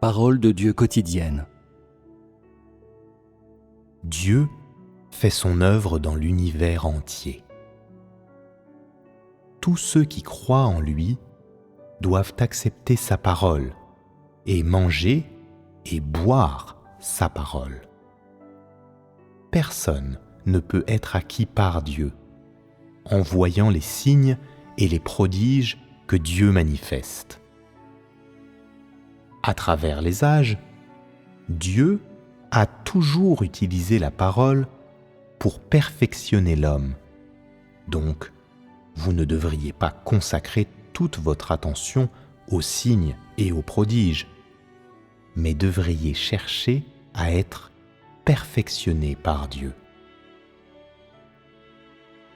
Parole de Dieu quotidienne. Dieu fait son œuvre dans l'univers entier. Tous ceux qui croient en lui doivent accepter sa parole et manger et boire sa parole. Personne ne peut être acquis par Dieu en voyant les signes et les prodiges que Dieu manifeste. À travers les âges, Dieu a toujours utilisé la parole pour perfectionner l'homme. Donc, vous ne devriez pas consacrer toute votre attention aux signes et aux prodiges, mais devriez chercher à être perfectionné par Dieu.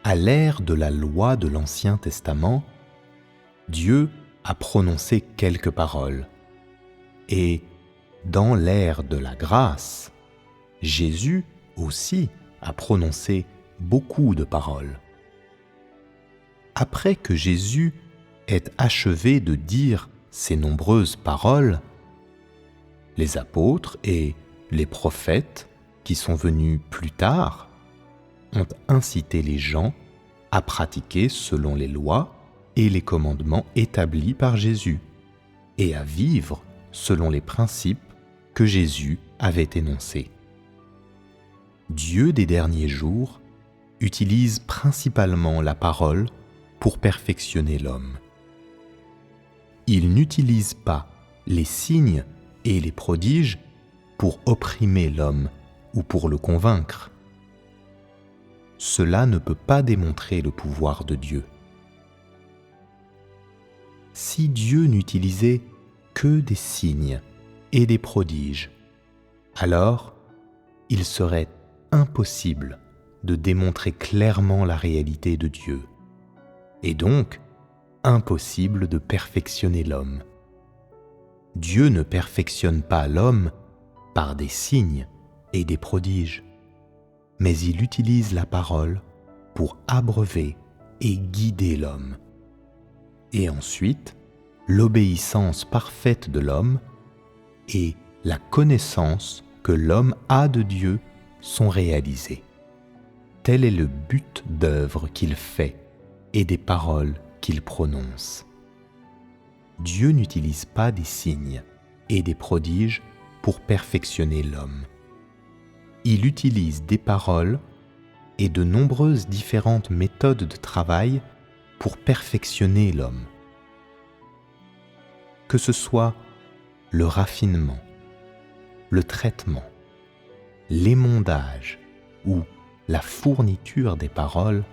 À l'ère de la loi de l'Ancien Testament, Dieu a prononcé quelques paroles. Et dans l'ère de la grâce, Jésus aussi a prononcé beaucoup de paroles. Après que Jésus ait achevé de dire ces nombreuses paroles, les apôtres et les prophètes qui sont venus plus tard ont incité les gens à pratiquer selon les lois et les commandements établis par Jésus et à vivre selon les principes que Jésus avait énoncés. Dieu des derniers jours utilise principalement la parole pour perfectionner l'homme. Il n'utilise pas les signes et les prodiges pour opprimer l'homme ou pour le convaincre. Cela ne peut pas démontrer le pouvoir de Dieu. Si Dieu n'utilisait que des signes et des prodiges, alors il serait impossible de démontrer clairement la réalité de Dieu, et donc impossible de perfectionner l'homme. Dieu ne perfectionne pas l'homme par des signes et des prodiges, mais il utilise la parole pour abreuver et guider l'homme. Et ensuite, l'obéissance parfaite de l'homme et la connaissance que l'homme a de Dieu sont réalisées. Tel est le but d'œuvre qu'il fait et des paroles qu'il prononce. Dieu n'utilise pas des signes et des prodiges pour perfectionner l'homme. Il utilise des paroles et de nombreuses différentes méthodes de travail pour perfectionner l'homme. Que ce soit le raffinement, le traitement, l'émondage ou la fourniture des paroles,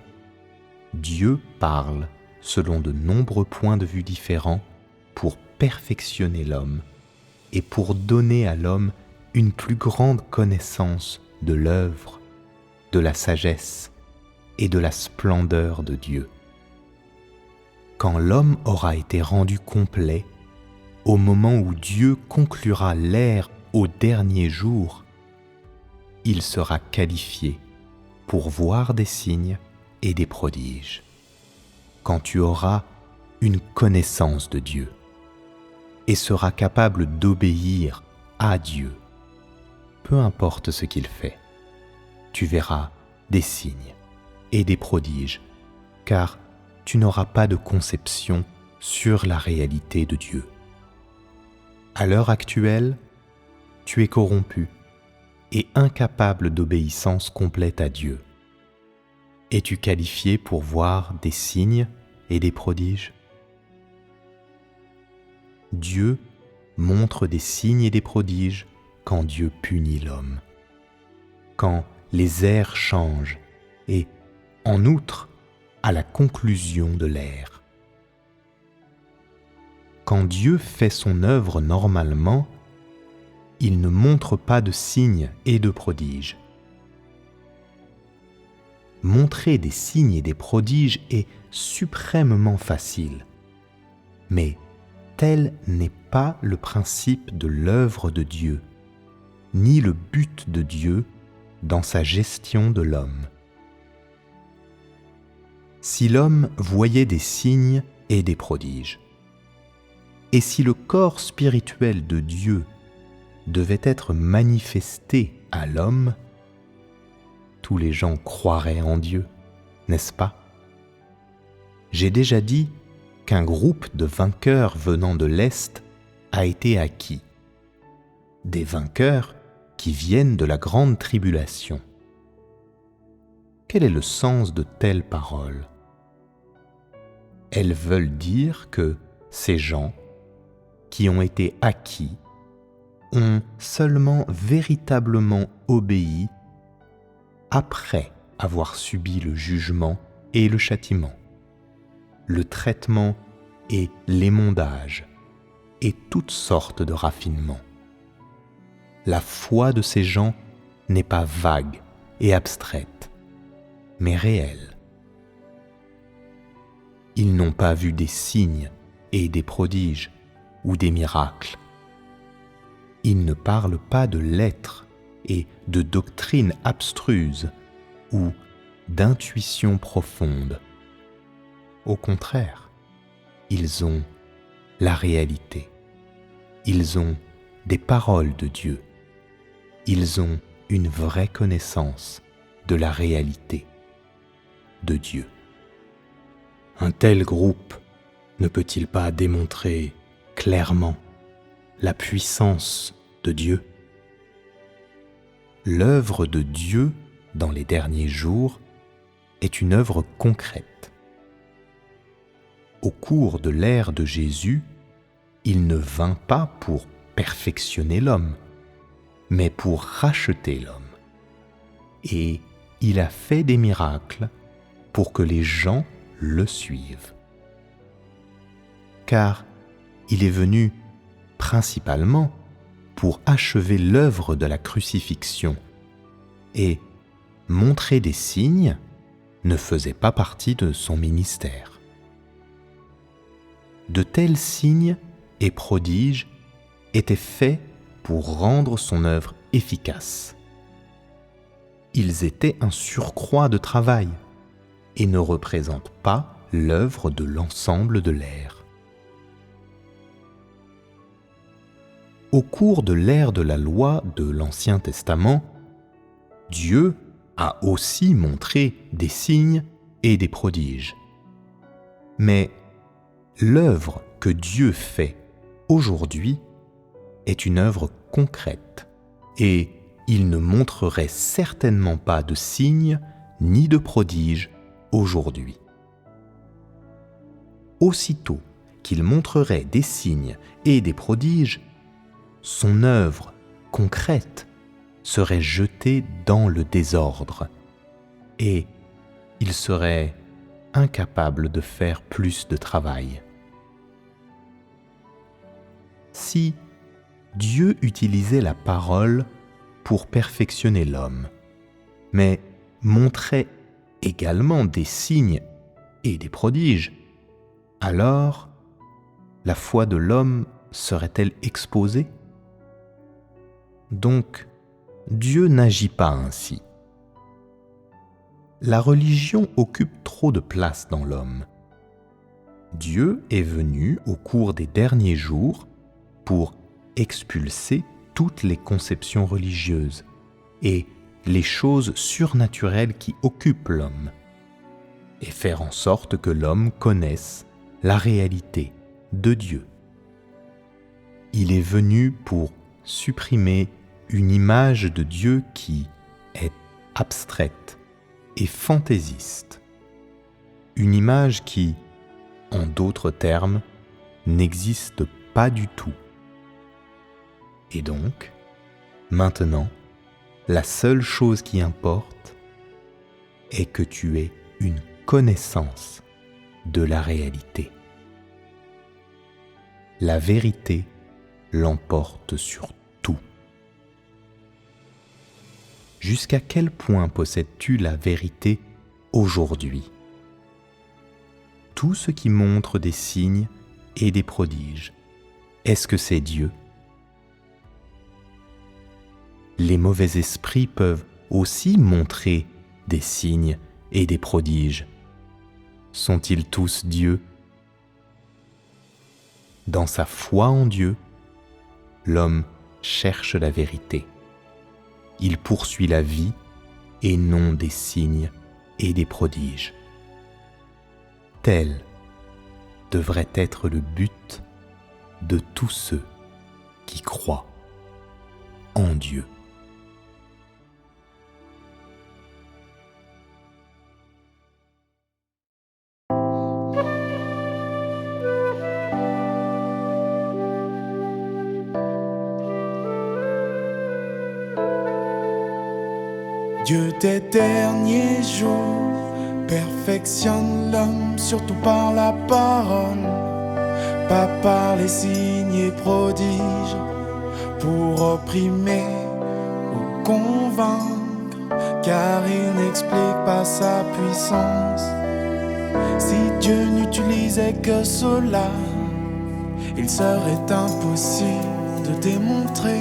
Dieu parle selon de nombreux points de vue différents pour perfectionner l'homme et pour donner à l'homme une plus grande connaissance de l'œuvre, de la sagesse et de la splendeur de Dieu. Quand l'homme aura été rendu complet, au moment où Dieu conclura l'ère au dernier jour, il sera qualifié pour voir des signes et des prodiges. Quand tu auras une connaissance de Dieu et seras capable d'obéir à Dieu, peu importe ce qu'il fait, tu verras des signes et des prodiges, car tu n'auras pas de conception sur la réalité de Dieu. À l'heure actuelle, tu es corrompu et incapable d'obéissance complète à Dieu. Es-tu qualifié pour voir des signes et des prodiges? Dieu montre des signes et des prodiges quand Dieu punit l'homme, quand les ères changent et, en outre, à la conclusion de l'ère. Quand Dieu fait son œuvre normalement, il ne montre pas de signes et de prodiges. Montrer des signes et des prodiges est suprêmement facile, mais tel n'est pas le principe de l'œuvre de Dieu, ni le but de Dieu dans sa gestion de l'homme. Si l'homme voyait des signes et des prodiges, et si le corps spirituel de Dieu devait être manifesté à l'homme, tous les gens croiraient en Dieu, n'est-ce pas? J'ai déjà dit qu'un groupe de vainqueurs venant de l'Est a été acquis. Des vainqueurs qui viennent de la grande tribulation. Quel est le sens de telles paroles? Elles veulent dire que ces gens qui ont été acquis ont seulement véritablement obéi après avoir subi le jugement et le châtiment, le traitement et l'émondage et toutes sortes de raffinements. La foi de ces gens n'est pas vague et abstraite, mais réelle. Ils n'ont pas vu des signes et des prodiges ou des miracles. Ils ne parlent pas de lettres et de doctrines abstruses ou d'intuitions profondes. Au contraire, ils ont la réalité. Ils ont des paroles de Dieu. Ils ont une vraie connaissance de la réalité de Dieu. Un tel groupe ne peut-il pas démontrer clairement la puissance de Dieu? L'œuvre de Dieu dans les derniers jours est une œuvre concrète. Au cours de l'ère de Jésus, il ne vint pas pour perfectionner l'homme, mais pour racheter l'homme. Et il a fait des miracles pour que les gens le suivent. Car il est venu principalement pour achever l'œuvre de la crucifixion, et montrer des signes ne faisait pas partie de son ministère. De tels signes et prodiges étaient faits pour rendre son œuvre efficace. Ils étaient un surcroît de travail et ne représentent pas l'œuvre de l'ensemble de l'ère. Au cours de l'ère de la loi de l'Ancien Testament, Dieu a aussi montré des signes et des prodiges. Mais l'œuvre que Dieu fait aujourd'hui est une œuvre concrète et il ne montrerait certainement pas de signes ni de prodiges aujourd'hui. Aussitôt qu'il montrerait des signes et des prodiges, son œuvre concrète serait jetée dans le désordre et il serait incapable de faire plus de travail. Si Dieu utilisait la parole pour perfectionner l'homme, mais montrait également des signes et des prodiges, alors la foi de l'homme serait-elle exposée? Donc, Dieu n'agit pas ainsi. La religion occupe trop de place dans l'homme. Dieu est venu au cours des derniers jours pour expulser toutes les conceptions religieuses et les choses surnaturelles qui occupent l'homme, et faire en sorte que l'homme connaisse la réalité de Dieu. Il est venu pour supprimer une image de Dieu qui est abstraite et fantaisiste, une image qui, en d'autres termes, n'existe pas du tout. Et donc, maintenant, la seule chose qui importe est que tu aies une connaissance de la réalité. La vérité l'emporte sur tout. Jusqu'à quel point possèdes-tu la vérité aujourd'hui? Tout ce qui montre des signes et des prodiges, est-ce que c'est Dieu? Les mauvais esprits peuvent aussi montrer des signes et des prodiges. Sont-ils tous Dieu? Dans sa foi en Dieu, l'homme cherche la vérité. Il poursuit la vie et non des signes et des prodiges. Tel devrait être le but de tous ceux qui croient en Dieu. Dieu des derniers jours perfectionne l'homme surtout par la parole, pas par les signes et prodiges, pour opprimer ou convaincre, car il n'explique pas sa puissance. Si Dieu n'utilisait que cela, il serait impossible de démontrer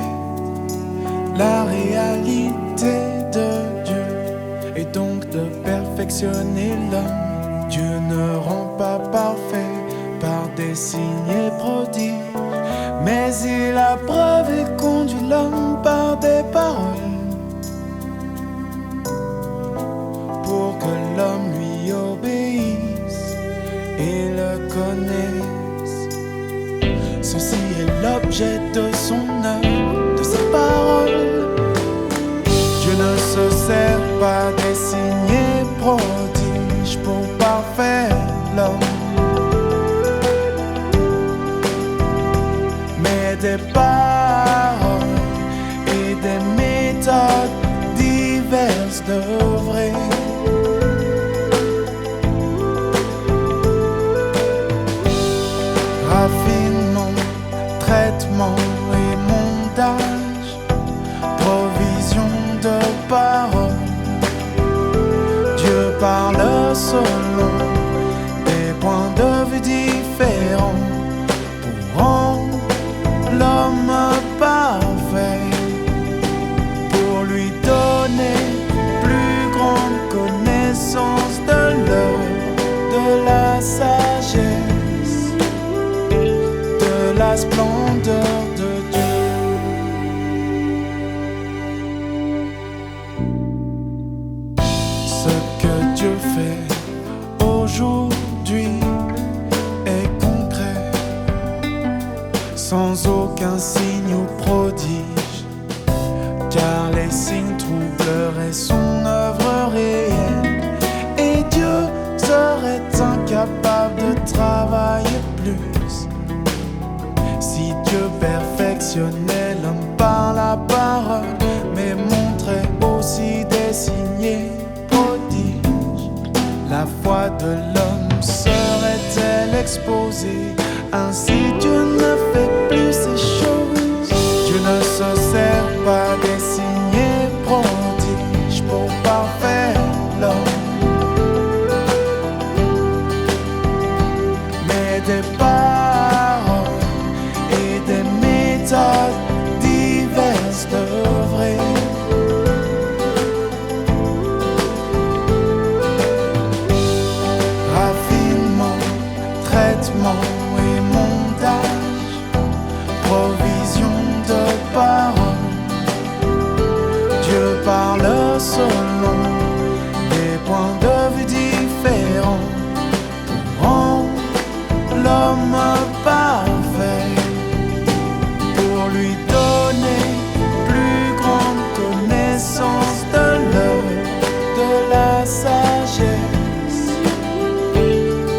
la réalité de Dieu et donc de perfectionner l'homme. Dieu ne rend pas parfait par des signes et prodiges, mais il a preuve et conduit l'homme par des paroles pour que l'homme lui obéisse et le connaisse. Ceci est l'objet de son œuvre, de sa parole. Dieu ne se sert pas des signes et prodiges pour parfaire l'homme, mais des paroles et des méthodes diverses d'œuvrer. Raffinement, traitement et montage, provision de paroles. Dieu parle selon des points de vue différents pour rendre l'homme parfait, pour lui donner plus grande connaissance de l'œuvre, de la sagesse, de la splendeur de Dieu. Ce que Dieu fait aujourd'hui est concret, sans aucun signe ou prodige, car les signes troubleraient son œuvre réelle, et Dieu serait incapable de travailler plus. Si Dieu perfectionnait l'homme par la parole, mais montrait aussi des signes et prodiges, la foi de l'homme serait-elle exposée? Ainsi Dieu ne fait plus ces choses. Dieu ne se sert pas des signes et prodiges pour parfaire l'homme, mais des paroles et des méthodes diverses d'œuvrer. Raffinement, traitement et montage, provision de paroles. Dieu parle selon des points de vue différents pour rendre l'homme parfait, pour lui donner plus grande connaissance de l'œuvre, de la sagesse,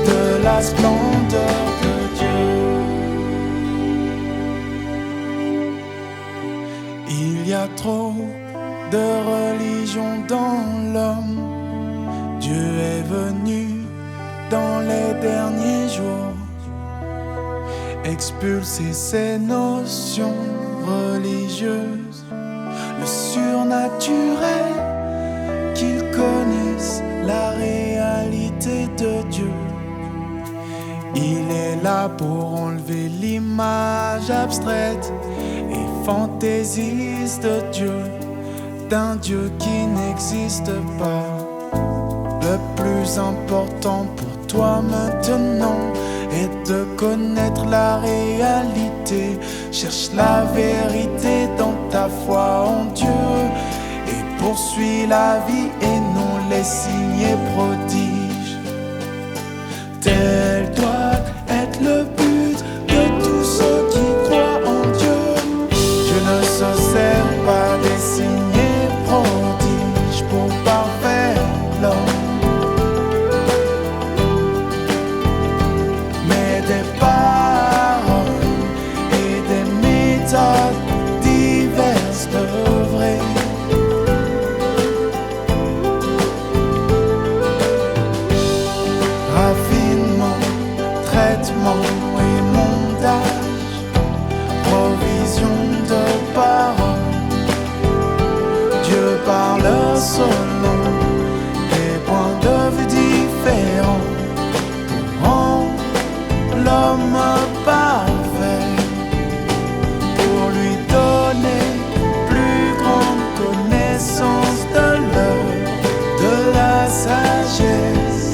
de la splendeur de Dieu. Il y a trop de religion dans l'homme. Dieu est venu dans les derniers jours expulser ces notions religieuses, le surnaturel, qu'ils connaissent la réalité de Dieu. Il est là pour enlever l'image abstraite et fantaisiste de Dieu, d'un Dieu qui n'existe pas. Le plus important pour toi maintenant et de connaître la réalité. Cherche la vérité dans ta foi en Dieu et poursuis la vie et non les signes et prodiges. Tel doit être le but de tous ceux qui croient en Dieu. Je ne se sert pas des signes et prodiges pour parfaire l'homme, mais des paroles et des méthodes diverses d'œuvrer. Raffinement, traitement et montage, provision de paroles. Dieu parle selon des points de vue différents pour rendre l'homme parfait, pour lui donner plus grande connaissance de l'œuvre, de la sagesse,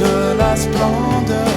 de la splendeur